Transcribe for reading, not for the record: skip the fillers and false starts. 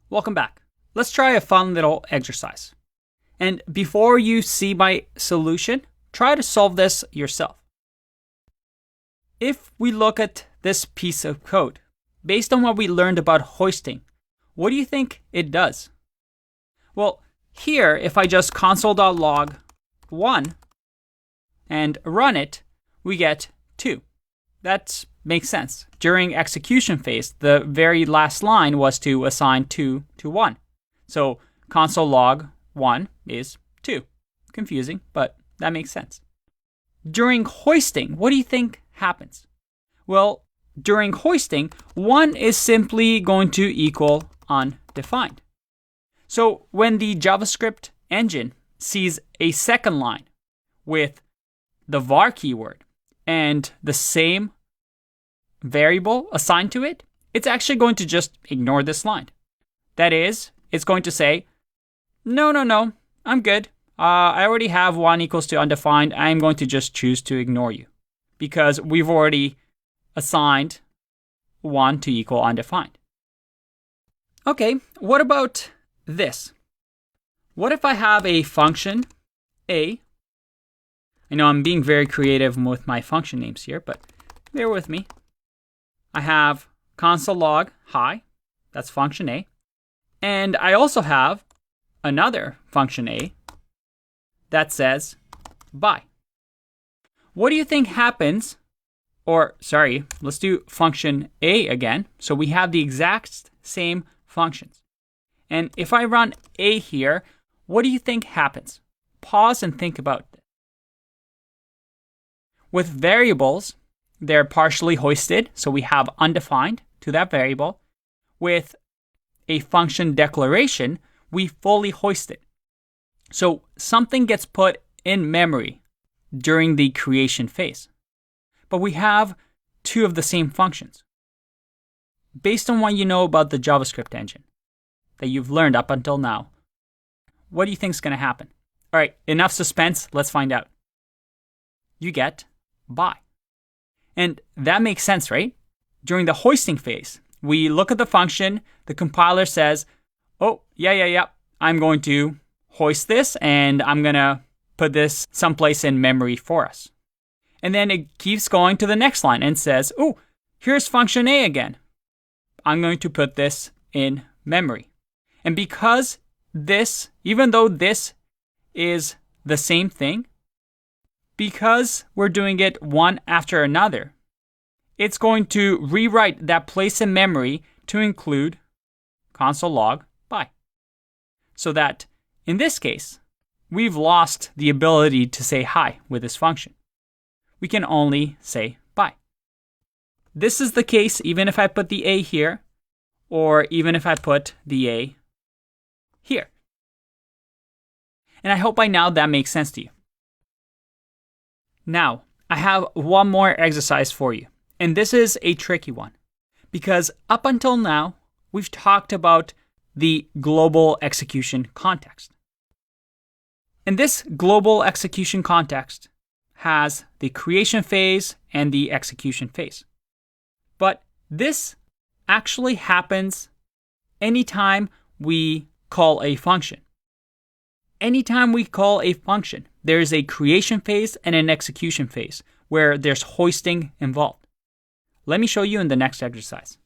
Welcome back. Let's try a fun little exercise. And before you see my solution, try to solve this yourself. If we look at this piece of code, based on what we learned about hoisting, what do you think it does? Well, here, if I just console.log 1 and run it, we get 2. That makes sense. During execution phase, the very last line was to assign 2 to 1. So console log 1 is 2. Confusing, but that makes sense. During hoisting, what do you think happens? Well, during hoisting, 1 is simply going to equal undefined. So when the JavaScript engine sees a second line with the var keyword and the same variable assigned to it, it's actually going to just ignore this line. That is, it's going to say, no, I'm good. I already have 1 equals to undefined. I'm going to just choose to ignore you because we've already assigned 1 to equal undefined. Okay, what about this? What if I have a function a? I know I'm being very creative with my function names here, but bear with me. I have console log hi, that's function a. And I also have another function a that says bye. What do you think happens? Let's do function a again. So we have the exact same functions. And if I run a here, what do you think happens? Pause and think about it. With variables, they're partially hoisted, so we have undefined to that variable. With a function declaration, we fully hoist it. So something gets put in memory during the creation phase. But we have 2 of the same functions. Based on what you know about the JavaScript engine that you've learned up until now, what do you think is going to happen? All right, enough suspense. Let's find out. You get bye. And that makes sense, right? During the hoisting phase, we look at the function, the compiler says, oh, yeah, I'm going to hoist this and I'm going to put this someplace in memory for us. And then it keeps going to the next line and says, oh, here's function A again. I'm going to put this in memory. And because this, even though this is the same thing, because we're doing it one after another, it's going to rewrite that place in memory to include console log bye. So that in this case, we've lost the ability to say hi with this function. We can only say bye. This is the case even if I put the A here, or even if I put the A here. And I hope by now that makes sense to you. Now, I have one more exercise for you. And this is a tricky one. Because up until now, we've talked about the global execution context. And this global execution context has the creation phase and the execution phase. But this actually happens anytime we call a function. Anytime we call a function, there is a creation phase and an execution phase where there's hoisting involved. Let me show you in the next exercise.